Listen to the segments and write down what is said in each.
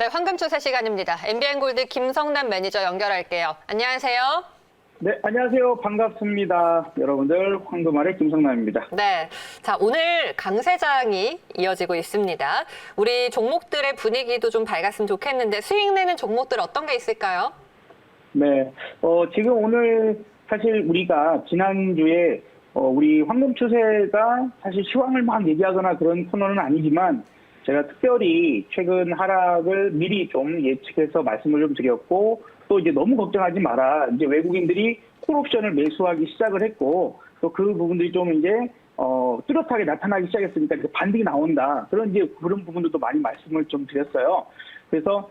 네, 황금 추세 시간입니다. MBN골드 김성남 매니저 연결할게요. 안녕하세요. 네, 안녕하세요. 반갑습니다. 여러분들 황금알의 김성남입니다. 네, 자 오늘 강세장이 이어지고 있습니다. 우리 종목들의 분위기도 좀 밝았으면 좋겠는데 수익 내는 종목들 어떤 게 있을까요? 네, 지금 오늘 사실 우리가 지난주에 우리 황금 추세가 사실 시황을 막 얘기하거나 그런 코너는 아니지만 제가 특별히 최근 하락을 미리 좀 예측해서 말씀을 좀 드렸고 또 이제 너무 걱정하지 마라. 이제 외국인들이 콜옵션을 매수하기 시작을 했고 또 그 부분들이 좀 이제 뚜렷하게 나타나기 시작했으니까 이제 반등이 나온다. 그런 부분들도 많이 말씀을 좀 드렸어요. 그래서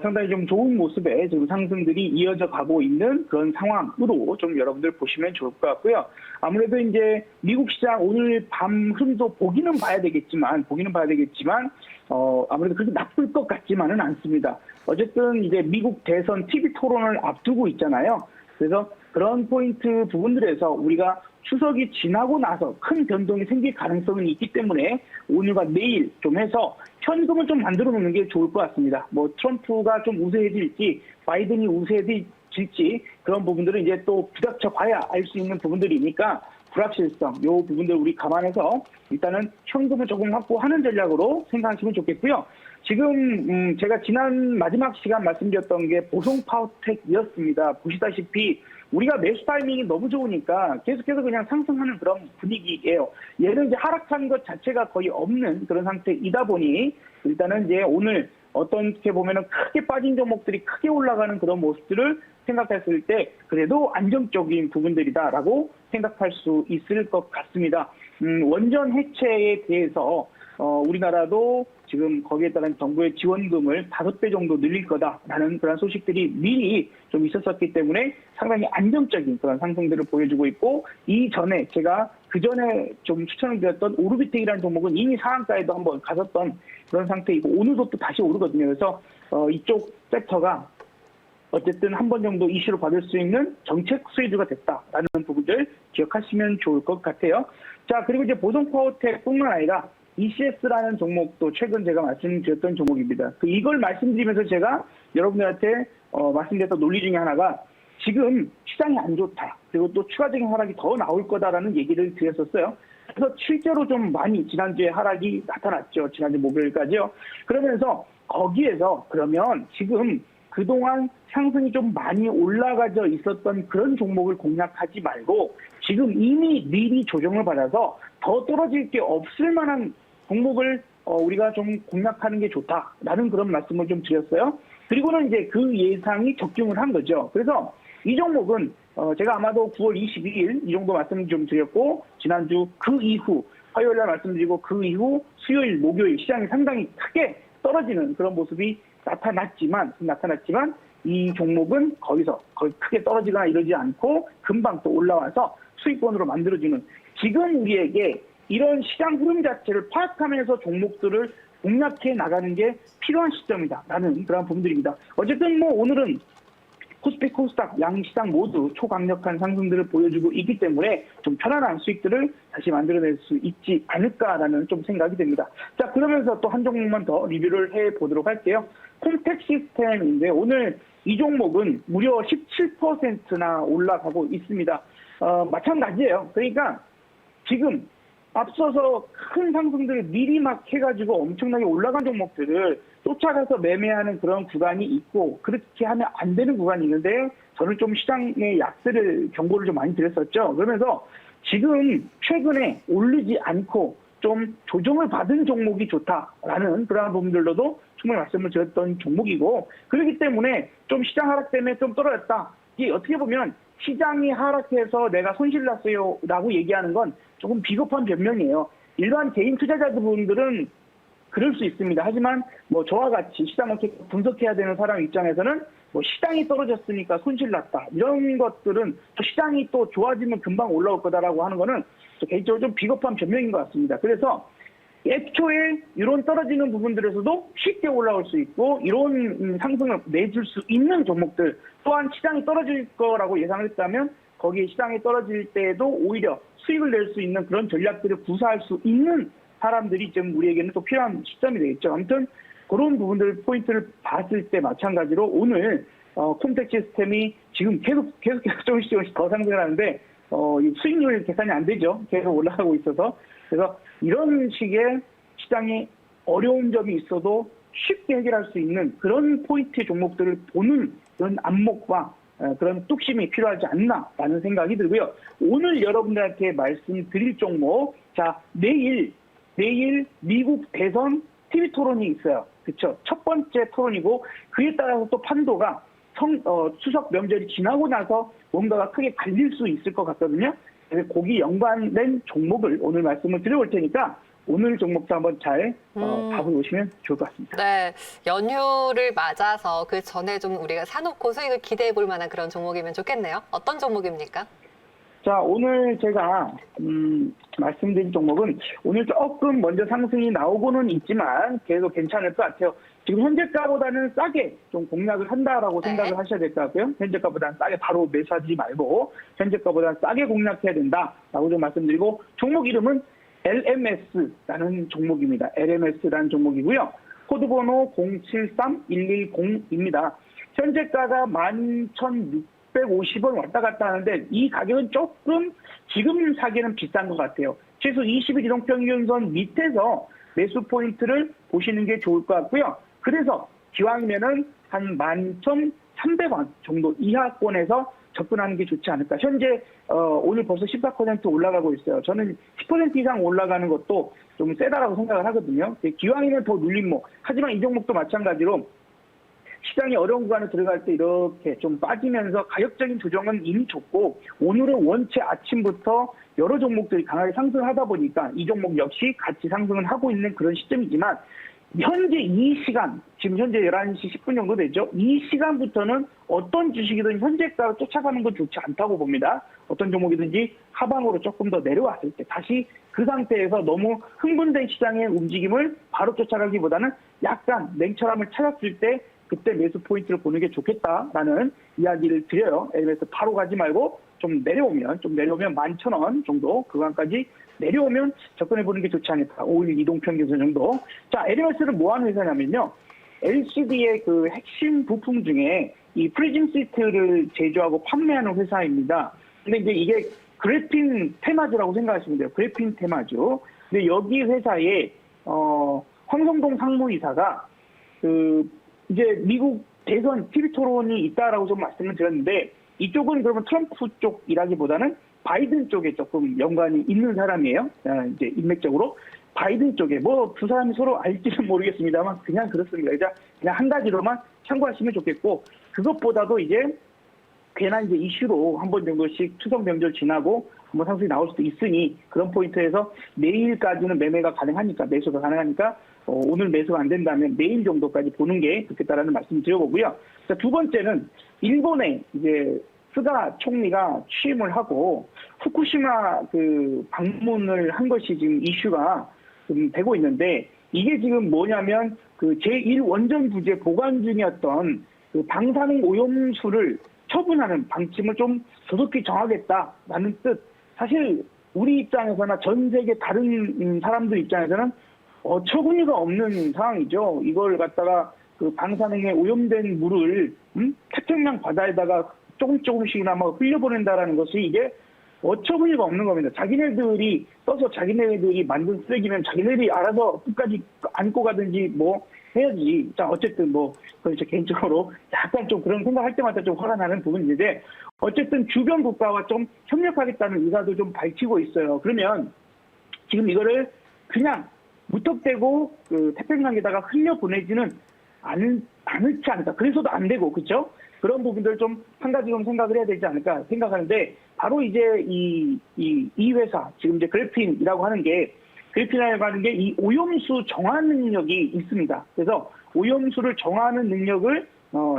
상당히 좀 좋은 모습의 지금 상승들이 이어져 가고 있는 그런 상황으로 좀 여러분들 보시면 좋을 것 같고요. 아무래도 이제 미국 시장 오늘 밤 흐름도 보기는 봐야 되겠지만 아무래도 그렇게 나쁠 것 같지만은 않습니다. 어쨌든 이제 미국 대선 TV 토론을 앞두고 있잖아요. 그래서 그런 포인트 부분들에서 우리가 추석이 지나고 나서 큰 변동이 생길 가능성은 있기 때문에 오늘과 내일 좀 해서 현금을 좀 만들어 놓는 게 좋을 것 같습니다. 뭐 트럼프가 좀 우세해질지 바이든이 우세해질지 그런 부분들은 이제 또 부닥쳐 봐야 알 수 있는 부분들이니까 불확실성 요 부분들 우리 감안해서 일단은 현금을 조금 확보하는 전략으로 생각하시면 좋겠고요. 지금 제가 지난 마지막 시간 말씀드렸던 게 보송 파워텍이었습니다. 보시다시피 우리가 매수 타이밍이 너무 좋으니까 계속해서 그냥 상승하는 그런 분위기예요. 얘는 이제 하락한 것 자체가 거의 없는 그런 상태이다 보니 일단은 이제 오늘 어떻게 보면은 크게 빠진 종목들이 크게 올라가는 그런 모습들을 생각했을 때 그래도 안정적인 부분들이다라고 생각할 수 있을 것 같습니다. 원전 해체에 대해서 우리나라도 지금 거기에 따른 정부의 지원금을 5배 정도 늘릴 거다라는 그런 소식들이 미리 좀 있었었기 때문에 상당히 안정적인 그런 상승들을 보여주고 있고 이전에 제가 그전에 좀 추천을 드렸던 오르비텍이라는 종목은 이미 상한가에도 한번 갔었던 그런 상태이고 오늘도 또 다시 오르거든요. 그래서 이쪽 섹터가 어쨌든 한 번 정도 이슈를 받을 수 있는 정책 수혜주가 됐다라는 부분들 기억하시면 좋을 것 같아요. 자, 그리고 이제 보성파워텍뿐만 아니라 ECS라는 종목도 최근 제가 말씀드렸던 종목입니다. 이걸 말씀드리면서 제가 여러분들한테 말씀드렸던 논리 중에 하나가 지금 시장이 안 좋다. 그리고 또 추가적인 하락이 더 나올 거다라는 얘기를 드렸었어요. 그래서 실제로 좀 많이 지난주에 하락이 나타났죠. 지난주 목요일까지요. 그러면서 거기에서 그러면 지금 그동안 상승이 좀 많이 올라가져 있었던 그런 종목을 공략하지 말고 지금 이미 미리 조정을 받아서 더 떨어질 게 없을 만한 종목을 우리가 좀 공략하는 게 좋다라는 그런 말씀을 좀 드렸어요. 그리고는 이제 그 예상이 적중을 한 거죠. 그래서 이 종목은 제가 아마도 9월 22일 이 정도 말씀 좀 드렸고 지난주 그 이후 화요일 날 말씀드리고 그 이후 수요일, 목요일 시장이 상당히 크게 떨어지는 그런 모습이 나타났지만 이 종목은 거기서 거의 크게 떨어지거나 이러지 않고 금방 또 올라와서 수익권으로 만들어주는 지금 우리에게 이런 시장 흐름 자체를 파악하면서 종목들을 공략해 나가는 게 필요한 시점이다라는 그런 부분들입니다. 어쨌든 뭐 오늘은 코스피, 코스닥, 양시장 모두 초강력한 상승들을 보여주고 있기 때문에 좀 편안한 수익들을 다시 만들어낼 수 있지 않을까라는 좀 생각이 됩니다. 자, 그러면서 또 한 종목만 더 리뷰를 해보도록 할게요. 콤텍 시스템인데 오늘 이 종목은 무려 17%나 올라가고 있습니다. 마찬가지예요. 그러니까 지금 앞서서 큰 상승들을 미리 막 해가지고 엄청나게 올라간 종목들을 쫓아가서 매매하는 그런 구간이 있고 그렇게 하면 안 되는 구간이 있는데 저는 좀 시장의 약세를 경고를 좀 많이 드렸었죠. 그러면서 지금 최근에 오르지 않고 좀 조정을 받은 종목이 좋다라는 그런 부분들로도 충분히 말씀을 드렸던 종목이고 그렇기 때문에 좀 시장 하락 때문에 좀 떨어졌다. 이게 어떻게 보면 시장이 하락해서 내가 손실 났어요 라고 얘기하는 건 조금 비겁한 변명이에요. 일반 개인 투자자분들은 그럴 수 있습니다. 하지만 뭐 저와 같이 시장을 분석해야 되는 사람 입장에서는 뭐 시장이 떨어졌으니까 손실 났다. 이런 것들은 또 시장이 또 좋아지면 금방 올라올 거다라고 하는 거는 개인적으로 좀 비겁한 변명인 것 같습니다. 그래서 애초에 이런 떨어지는 부분들에서도 쉽게 올라올 수 있고 이런 상승을 내줄 수 있는 종목들 또한 시장이 떨어질 거라고 예상을 했다면 거기에 시장이 떨어질 때에도 오히려 수익을 낼 수 있는 그런 전략들을 구사할 수 있는 사람들이 지금 우리에게는 또 필요한 시점이 되겠죠. 아무튼 그런 부분들 포인트를 봤을 때 마찬가지로 오늘 콤텍 시스템이 지금 계속 조금씩 더 상승을 하는데 이 수익률 계산이 안 되죠. 계속 올라가고 있어서. 그래서 이런 식의 시장에 어려운 점이 있어도 쉽게 해결할 수 있는 그런 포인트의 종목들을 보는 그런 안목과 그런 뚝심이 필요하지 않나라는 생각이 들고요. 오늘 여러분들한테 말씀드릴 종목, 자 내일 미국 대선 TV 토론이 있어요. 그렇죠? 첫 번째 토론이고 그에 따라서 또 판도가 추석 명절이 지나고 나서 뭔가가 크게 갈릴 수 있을 것 같거든요. 그래서 거기 연관된 종목을 오늘 말씀을 드려볼 테니까 오늘 종목도 한번 잘 봐보시면 좋을 것 같습니다. 네, 연휴를 맞아서 그 전에 좀 우리가 사놓고 수익을 기대해 볼 만한 그런 종목이면 좋겠네요. 어떤 종목입니까? 자, 오늘 제가 말씀드린 종목은 오늘 조금 먼저 상승이 나오고는 있지만 계속 괜찮을 것 같아요. 지금 현재가보다는 싸게 좀 공략을 한다라고 네. 생각을 하셔야 될 것 같고요. 현재가보다는 싸게 바로 매수하지 말고 현재가보다는 싸게 공략해야 된다라고 좀 말씀드리고 종목 이름은 LMS라는 종목입니다. LMS라는 종목이고요. 코드번호 073110입니다. 현재가가 11,650원 왔다 갔다 하는데 이 가격은 조금 지금 사기는 비싼 것 같아요. 최소 20일 이동평균선 밑에서 매수 포인트를 보시는 게 좋을 것 같고요. 그래서 기왕이면은 한 11,300원 정도 이하권에서 접근하는 게 좋지 않을까. 현재 오늘 벌써 14% 올라가고 있어요. 저는 10% 이상 올라가는 것도 좀 세다라고 생각을 하거든요. 기왕이면 더 눌림목. 하지만 이 종목도 마찬가지로 시장이 어려운 구간에 들어갈 때 이렇게 좀 빠지면서 가격적인 조정은 이미 좋고 오늘은 원체 아침부터 여러 종목들이 강하게 상승하다 보니까 이 종목 역시 같이 상승을 하고 있는 그런 시점이지만 현재 이 시간, 지금 현재 11시 10분 정도 되죠. 이 시간부터는 어떤 주식이든 현재가를 쫓아가는 건 좋지 않다고 봅니다. 어떤 종목이든지 하방으로 조금 더 내려왔을 때 다시 그 상태에서 너무 흥분된 시장의 움직임을 바로 쫓아가기보다는 약간 냉철함을 찾았을 때 그때 매수 포인트를 보는 게 좋겠다라는 이야기를 드려요. LMS 바로 가지 말고 좀 내려오면 11,000원 정도 그간까지 내려오면 접근해보는 게 좋지 않을까. 5일 이동평균선 정도. 자, LMS는 뭐 하는 회사냐면요. LCD의 그 핵심 부품 중에 이 프리즘 시트를 제조하고 판매하는 회사입니다. 근데 이제 이게 그래핀 테마주라고 생각하시면 돼요. 그래핀 테마주. 근데 여기 회사에, 황성동 상무이사가 이제 미국 대선 TV 토론이 있다라고 좀 말씀을 드렸는데 이쪽은 그러면 트럼프 쪽이라기보다는 바이든 쪽에 조금 연관이 있는 사람이에요. 이제 인맥적으로 바이든 쪽에 뭐 두 사람이 서로 알지는 모르겠습니다만 그냥 그렇습니다. 그냥 한 가지로만 참고하시면 좋겠고 그것보다도 이제 괜한 이제 이슈로 한 번 정도씩 추석 명절 지나고 한번 상승이 나올 수도 있으니 그런 포인트에서 내일까지는 매매가 가능하니까 매수가 가능하니까 오늘 매수가 안 된다면 내일 정도까지 보는 게 좋겠다라는 말씀 드려보고요. 자, 두 번째는 일본에 이제 스가 총리가 취임을 하고 후쿠시마 그 방문을 한 것이 지금 이슈가 좀 되고 있는데 이게 지금 뭐냐면 그 제1원전 부재 보관 중이었던 그 방사능 오염수를 처분하는 방침을 좀 조속히 정하겠다라는 뜻. 사실 우리 입장에서나 전 세계 다른 사람들 입장에서는 어처구니가 없는 상황이죠. 이걸 갖다가 그 방사능에 오염된 물을 태평양 바다에다가 조금씩이나마 흘려보낸다라는 것이 이게 어처구니가 없는 겁니다. 자기네들이 떠서 자기네들이 만든 쓰레기면 자기네들이 알아서 끝까지 안고 가든지 뭐 해야지. 자, 어쨌든 뭐, 그렇죠. 개인적으로 약간 좀 그런 생각할 때마다 좀 화가 나는 부분인데, 어쨌든 주변 국가와 좀 협력하겠다는 의사도 좀 밝히고 있어요. 그러면 지금 이거를 그냥 무턱대고 그 태평양에다가 흘려보내지는 않을지 않을까. 그래서도 안 되고, 그렇죠? 그런 부분들 좀 한 가지 좀 생각을 해야 되지 않을까 생각하는데, 바로 이제 이 회사, 지금 이제 그래핀이라고 하는 게, 그래핀이라고 하는 게 이 오염수 정화 능력이 있습니다. 그래서 오염수를 정화하는 능력을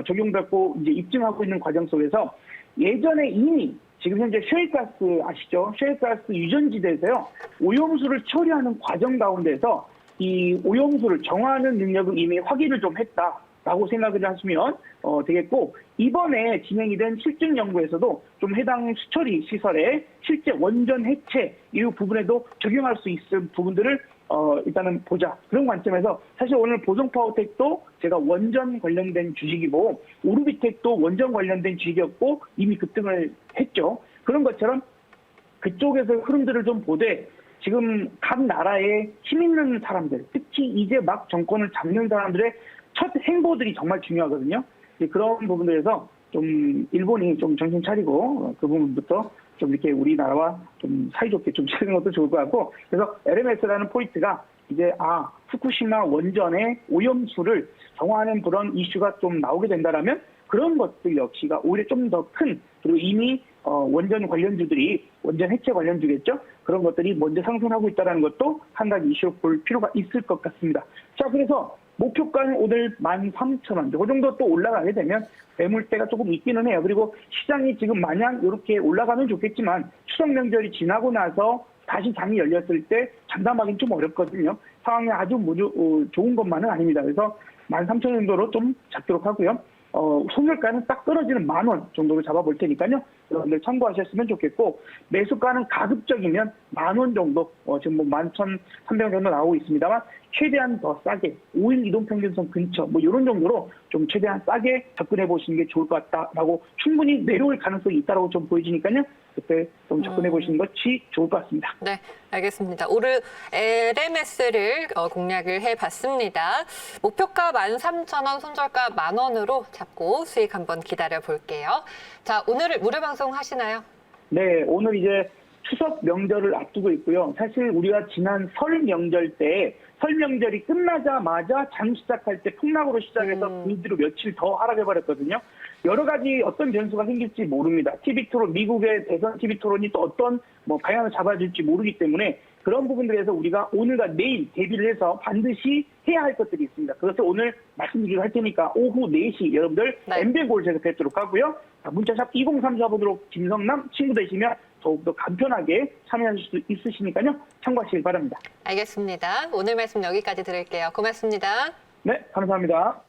적용받고 이제 입증하고 있는 과정 속에서 예전에 이미 지금 현재 셰일가스 아시죠? 셰일가스 유전지대에서요. 오염수를 처리하는 과정 가운데서 이 오염수를 정화하는 능력을 이미 확인을 좀 했다라고 생각을 하시면 되겠고 이번에 진행이 된 실증 연구에서도 좀 해당 수처리 시설에 실제 원전 해체 이 부분에도 적용할 수 있을 부분들을 일단은 보자. 그런 관점에서 사실 오늘 보성파워텍도 제가 원전 관련된 주식이고 오르비텍도 원전 관련된 주식이었고 이미 급등을 했죠. 그런 것처럼 그쪽에서 흐름들을 좀 보되 지금 각 나라의 힘 있는 사람들, 특히 이제 막 정권을 잡는 사람들의 첫 행보들이 정말 중요하거든요. 그런 부분들에서 좀 일본이 좀 정신 차리고 그 부분부터 좀 이렇게 우리나라와 좀 사이좋게 좀 치는 것도 좋을 것 같고, 그래서 LMS라는 포인트가 이제 후쿠시마 원전의 오염수를 정화하는 그런 이슈가 좀 나오게 된다라면 그런 것들 역시가 오히려 좀 더 큰, 그리고 이미 원전 관련주들이 원전 해체 관련주겠죠. 그런 것들이 먼저 상승하고 있다는 것도 한 가지 이슈로 볼 필요가 있을 것 같습니다. 자, 그래서 목표가는 오늘 13,000원. 그 정도 또 올라가게 되면 매물대가 조금 있기는 해요. 그리고 시장이 지금 마냥 이렇게 올라가면 좋겠지만 추석 명절이 지나고 나서 다시 장이 열렸을 때 장담하기는 좀 어렵거든요. 상황이 아주 좋은 것만은 아닙니다. 그래서 13,000원 정도로 좀 잡도록 하고요. 손절가는 딱 떨어지는 10,000원 정도로 잡아볼 테니까요. 여러분들 참고하셨으면 좋겠고, 매수가는 가급적이면 10,000원 정도, 지금 11,300원 정도 나오고 있습니다만, 최대한 더 싸게, 5일 이동평균선 근처, 이런 정도로 좀 최대한 싸게 접근해 보시는 게 좋을 것 같다라고 충분히 내려올 가능성이 있다라고 좀 보여지니까요. 그때 좀 접근해 보시는 것이 좋을 것 같습니다. 네, 알겠습니다. 오늘 LMS를 공략을 해봤습니다. 목표가 13,000원, 손절가 10,000원으로 잡고 수익 한번 기다려 볼게요. 자, 오늘 무료 방송 하시나요? 네, 오늘 이제 추석 명절을 앞두고 있고요. 사실 우리가 지난 설 명절 때 설 명절이 끝나자마자 장 시작할 때 폭락으로 시작해서 그 뒤로 며칠 더 하락해버렸거든요. 여러 가지 어떤 변수가 생길지 모릅니다. TV 토론, 미국의 대선 TV 토론이 또 어떤 방향을 잡아줄지 모르기 때문에 그런 부분들에서 우리가 오늘과 내일 대비를 해서 반드시 해야 할 것들이 있습니다. 그것을 오늘 말씀드리도록 할 테니까 오후 4시 여러분들 네. MB골에서 뵙도록 하고요. 문자샵 2034번으로 김성남 친구 되시면 더욱더 간편하게 참여하실 수 있으시니까요. 참고하시길 바랍니다. 알겠습니다. 오늘 말씀 여기까지 드릴게요. 고맙습니다. 네, 감사합니다.